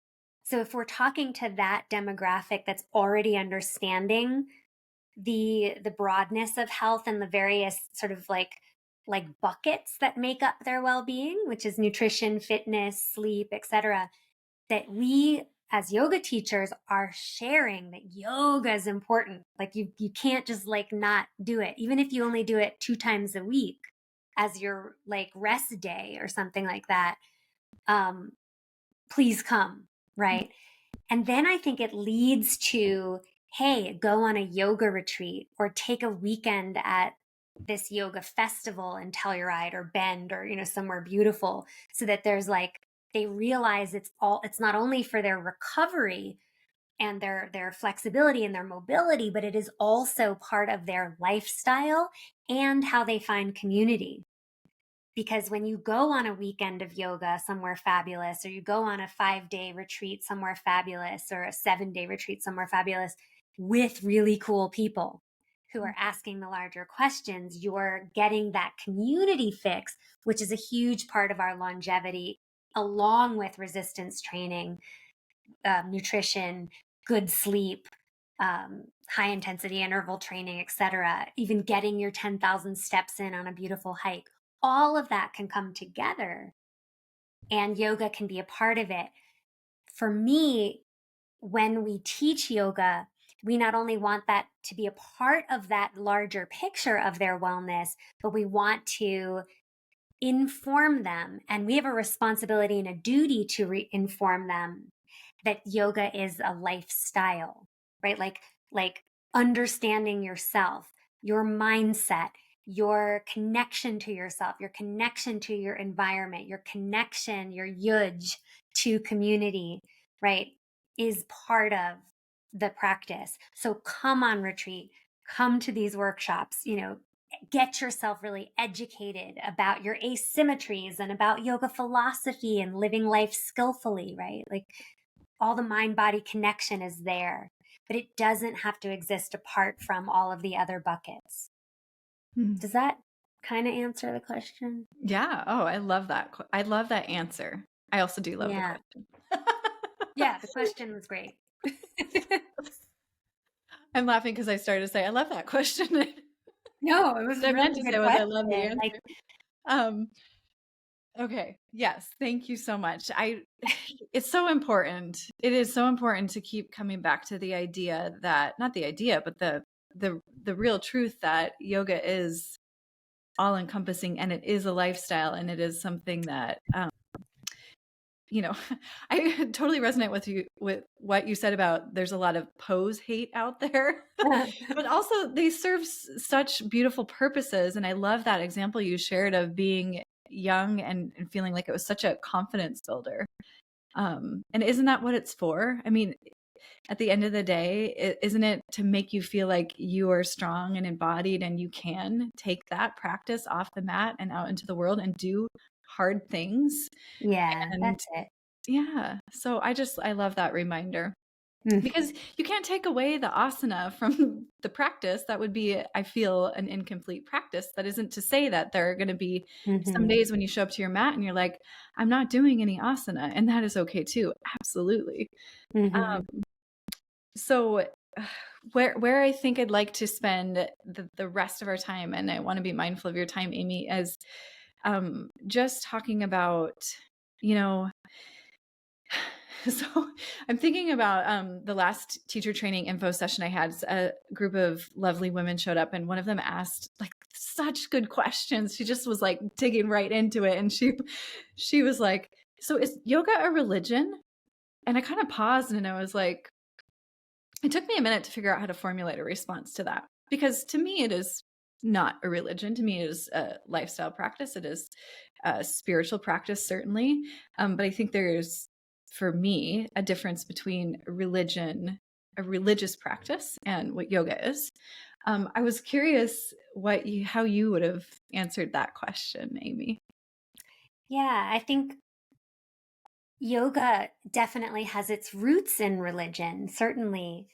So if we're talking to that demographic that's already understanding the broadness of health and the various sort of like buckets that make up their well-being, which is nutrition, fitness, sleep, etc., that we as yoga teachers are sharing that yoga is important. Like you can't just like not do it, even if you only do it 2 times a week as your like rest day or something like that. Please come, right? And then I think it leads to, hey, go on a yoga retreat or take a weekend at this yoga festival in Telluride or Bend or somewhere beautiful, so that there's like, they realize it's not only for their recovery and their flexibility and their mobility, but it is also part of their lifestyle and how they find community. Because when you go on a weekend of yoga somewhere fabulous, or you go on a 5-day retreat somewhere fabulous, or a 7-day retreat somewhere fabulous with really cool people who are asking the larger questions, you're getting that community fix, which is a huge part of our longevity, along with resistance training, nutrition, good sleep, high intensity interval training, etc., even getting your 10,000 steps in on a beautiful hike. All of that can come together, and yoga can be a part of it. For me, when we teach yoga, we not only want that to be a part of that larger picture of their wellness, but we want to inform them, and we have a responsibility and a duty to inform them that yoga is a lifestyle, right? Like understanding yourself, your mindset, your connection to yourself, your connection to your environment, your connection, your yuj to community, right, is part of the practice. So come on retreat, come to these workshops, get yourself really educated about your asymmetries and about yoga philosophy and living life skillfully, right? Like all the mind-body connection is there, but it doesn't have to exist apart from all of the other buckets. Does that kind of answer the question? Yeah. Oh, I love that. I love that answer. I also do love the question. Yeah, the question was great. I'm laughing because I started to say, I love that question. No, it was what I meant to say was, I love the answer. Like, okay. Yes. Thank you so much. It's so important. It is so important to keep coming back to the idea that, not the idea, but the real truth that yoga is all encompassing, and it is a lifestyle, and it is something that, I totally resonate with what you said about there's a lot of pose hate out there, but also they serve such beautiful purposes. And I love that example you shared of being young and feeling like it was such a confidence builder. And isn't that what it's for? I mean, at the end of the day, isn't it to make you feel like you are strong and embodied, and you can take that practice off the mat and out into the world and do hard things? Yeah, And that's it. yeah. So I love that reminder, because you can't take away the asana from the practice. That would be, I feel, an incomplete practice. That isn't to say that there are going to be some days when you show up to your mat and you're like, I'm not doing any asana, and that is okay too. Absolutely. So where I think I'd like to spend the rest of our time, and I want to be mindful of your time, Amy, is just talking about, so I'm thinking about the last teacher training info session I had. A group of lovely women showed up, and one of them asked like such good questions. She just was like digging right into it. And she was like, so is yoga a religion? And I kind of paused, and I was like, it took me a minute to figure out how to formulate a response to that, because to me, it is not a religion. To me, it is a lifestyle practice. It is a spiritual practice, certainly. But I think there's, for me, a difference between a religious practice, and what yoga is. I was curious how you would have answered that question, Amy. Yeah, I think yoga definitely has its roots in religion, certainly.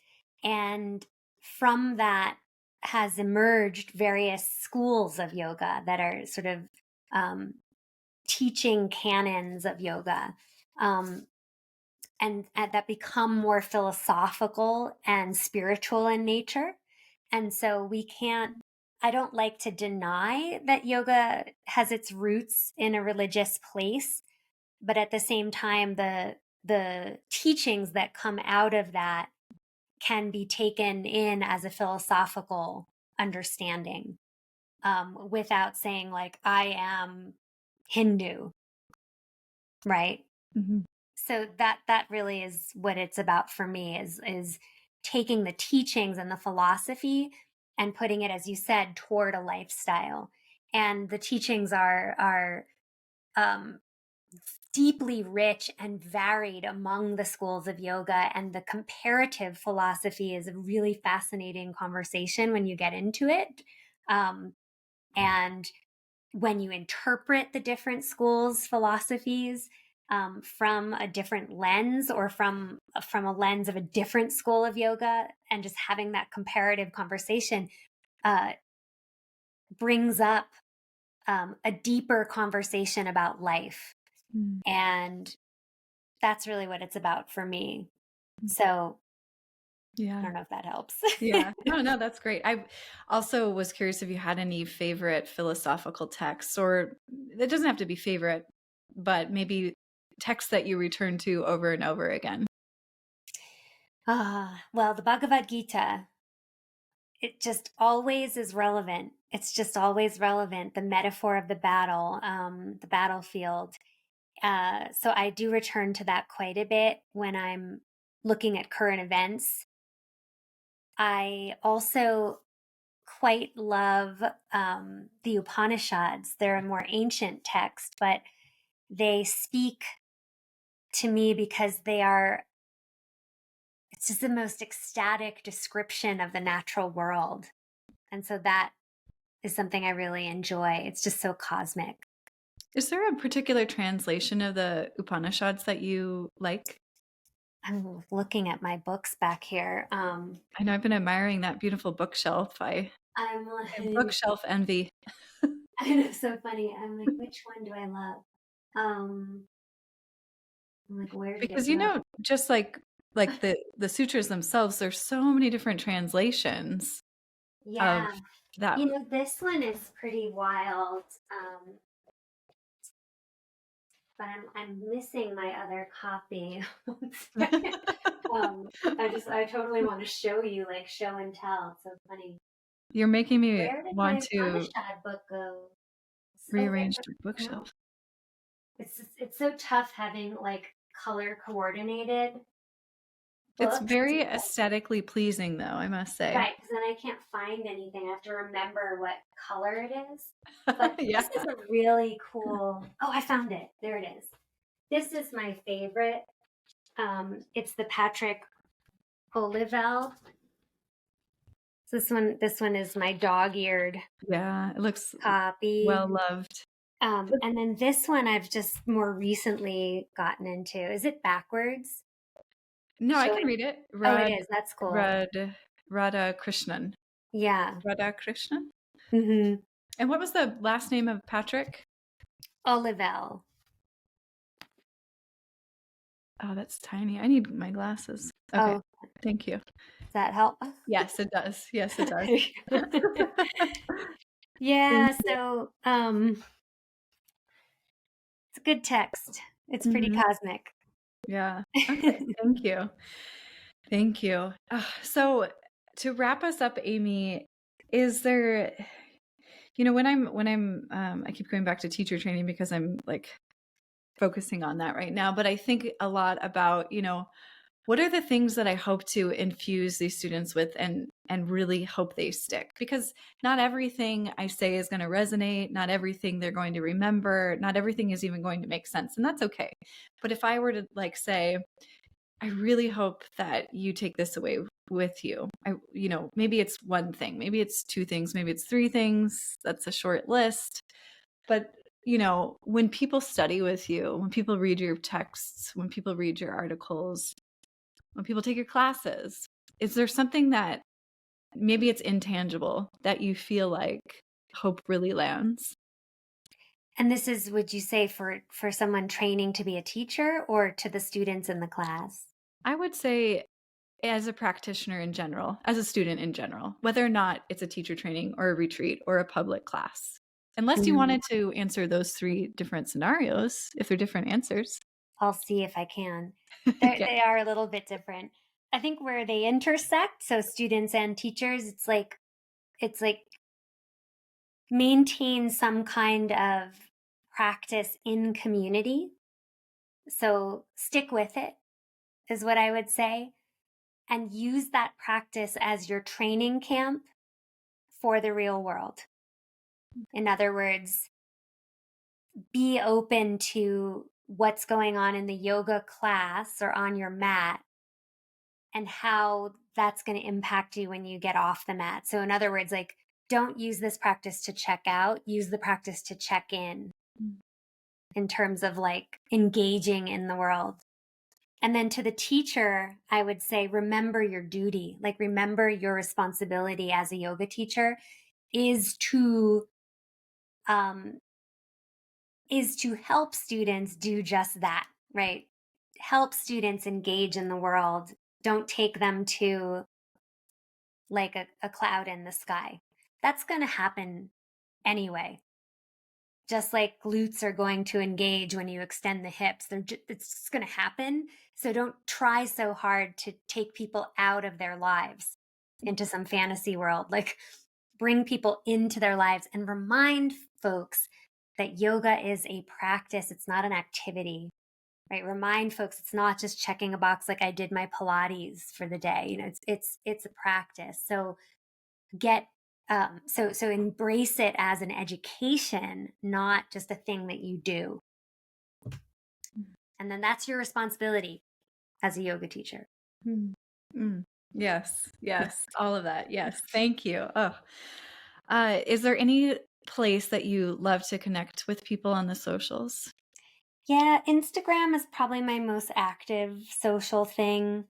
And from that has emerged various schools of yoga that are sort of teaching canons of yoga, and that become more philosophical and spiritual in nature. And so I don't like to deny that yoga has its roots in a religious place, but at the same time, the teachings that come out of that can be taken in as a philosophical understanding, without saying like, I am Hindu, right? Mm-hmm. So that really is what it's about for me, is taking the teachings and the philosophy and putting it, as you said, toward a lifestyle. And the teachings are deeply rich and varied among the schools of yoga, and the comparative philosophy is a really fascinating conversation when you get into it. And when you interpret the different schools' philosophies from a different lens, or from a lens of a different school of yoga, and just having that comparative conversation brings up a deeper conversation about life. Mm. And that's really what it's about for me. So Yeah. I don't know if that helps. Yeah. No, that's great. I also was curious if you had any favorite philosophical texts, or it doesn't have to be favorite, but maybe texts that you return to over and over again. Well, the Bhagavad Gita, it just always is relevant. It's just always relevant. The metaphor of the battlefield. So I do return to that quite a bit when I'm looking at current events. I also quite love the Upanishads. They're a more ancient text, but they speak to me because it's just the most ecstatic description of the natural world. And so that is something I really enjoy. It's just so cosmic. Is there a particular translation of the Upanishads that you like? I'm looking at my books back here. I know I've been admiring that beautiful bookshelf. I I'm have like, bookshelf envy. I know, so funny. I'm like, which one do I love? I'm like, where did it Because go? just like the sutras themselves, there's so many different translations of Yeah. that. This one is pretty wild. But I'm missing my other copy. I totally want to show you, like, show and tell. It's so funny. You're making me Where did my want to Upanishad book go? rearrange the bookshelf. It's so tough having like color coordinated It's books. very aesthetically pleasing, though, I must say. Right, because then I can't find anything. I have to remember what color it is. But Yeah. this is a really cool. Oh, I found it. There it is. This is my favorite. It's the Patrick Olivelle. This one is my dog-eared Yeah, it looks copy. well loved. And then this one I've just more recently gotten into. Is it backwards? No, I can read it. It is. That's cool. Radha Krishnan. Yeah. Radha Krishnan. Mm-hmm. And what was the last name of Patrick? Olivelle. Oh, that's tiny. I need my glasses. Okay. Oh. Thank you. Does that help? Yes, it does. Yes, it does. Yeah, so it's a good text. It's pretty cosmic. Yeah. Okay. Thank you. Thank you. So to wrap us up, Amy, is there, when I'm I keep going back to teacher training because I'm like focusing on that right now, but I think a lot about, what are the things that I hope to infuse these students with and really hope they stick? Because not everything I say is going to resonate, not everything they're going to remember, not everything is even going to make sense, and that's okay. But if I were to like say, I really hope that you take this away with you. Maybe it's one thing, maybe it's two things, maybe it's three things. That's a short list. But when people study with you, when people read your texts, when people read your articles, when people take your classes, is there something that maybe it's intangible that you feel like hope really lands? And this is, would you say, for someone training to be a teacher or to the students in the class? I would say as a practitioner in general, as a student in general, whether or not it's a teacher training or a retreat or a public class. Unless you wanted to answer those three different scenarios, if they're different answers. I'll see if I can. Okay. They are a little bit different. I think where they intersect, so students and teachers, it's like maintain some kind of practice in community. So stick with it is what I would say, and use that practice as your training camp for the real world. In other words, be open to what's going on in the yoga class or on your mat and how that's going to impact you when you get off the mat. So in other words, like, don't use this practice to check out, use the practice to check in terms of like engaging in the world. And then to the teacher, I would say, remember your duty, like remember your responsibility as a yoga teacher is to help students do just that, right? Help students engage in the world. Don't take them to like a cloud in the sky. That's going to happen anyway. Just like glutes are going to engage when you extend the hips. It's just going to happen. So don't try so hard to take people out of their lives into some fantasy world. Like, bring people into their lives and remind folks that yoga is a practice. It's not an activity, right? Remind folks it's not just checking a box like I did my Pilates for the day. It's a practice. So so embrace it as an education, not just a thing that you do. And then that's your responsibility as a yoga teacher. Yes, all of that. Yes, thank you. Is there any place that you love to connect with people on the socials? Yeah, Instagram is probably my most active social thing.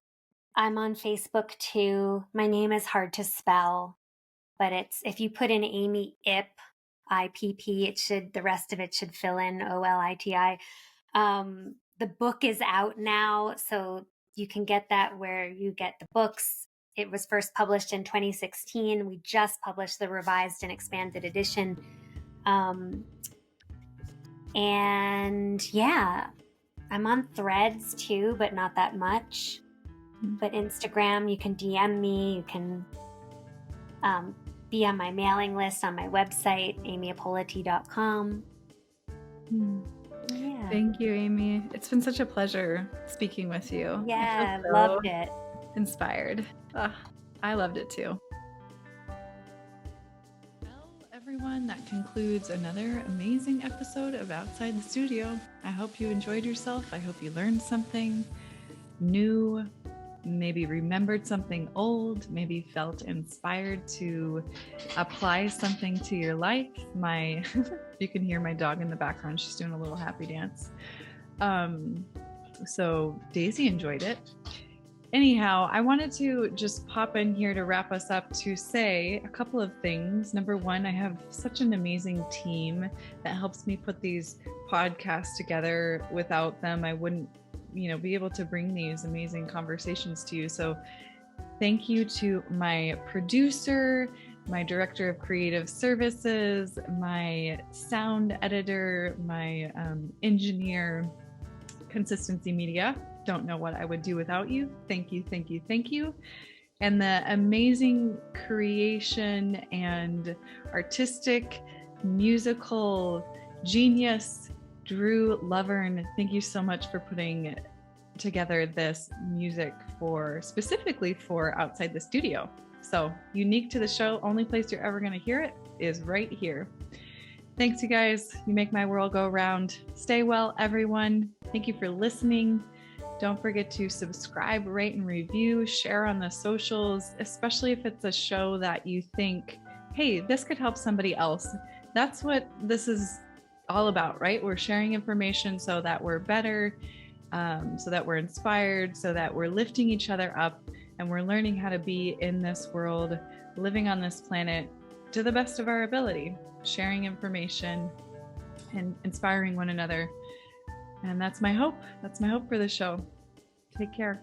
I'm on Facebook too. My name is hard to spell, but if you put in Amy Ipp, the rest of it should fill in OLITI. The book is out now, so you can get that where you get the books. It was first published in 2016. We just published the revised and expanded edition. And yeah, I'm on Threads too, but not that much. But Instagram, you can DM me. You can be on my mailing list on my website, amyippoliti.com. Yeah. Thank you, Amy. It's been such a pleasure speaking with you. Yeah, loved it. Inspired. I loved it too. Well, everyone, that concludes another amazing episode of Outside the Studio. I hope you enjoyed yourself. I hope you learned something new, maybe remembered something old, maybe felt inspired to apply something to your life. You can hear my dog in the background. She's doing a little happy dance. So Daisy enjoyed it. Anyhow, I wanted to just pop in here to wrap us up to say a couple of things. Number one, I have such an amazing team that helps me put these podcasts together. Without them, I wouldn't be able to bring these amazing conversations to you. So thank you to my producer, my director of creative services, my sound editor, my engineer, Consistency Media. Don't know what I would do without you. Thank you, thank you, thank you. And the amazing creation and artistic musical genius, Drew Lovern. Thank you so much for putting together this music specifically for outside the studio. So unique to the show, only place you're ever going to hear it is right here. Thanks, you guys. You make my world go round. Stay well, everyone. Thank you for listening. Don't forget to subscribe, rate, and review, share on the socials, especially if it's a show that you think, hey, this could help somebody else. That's what this is all about, right? We're sharing information so that we're better, so that we're inspired, so that we're lifting each other up, and we're learning how to be in this world, living on this planet to the best of our ability, sharing information and inspiring one another. And that's my hope. That's my hope for the show. Take care.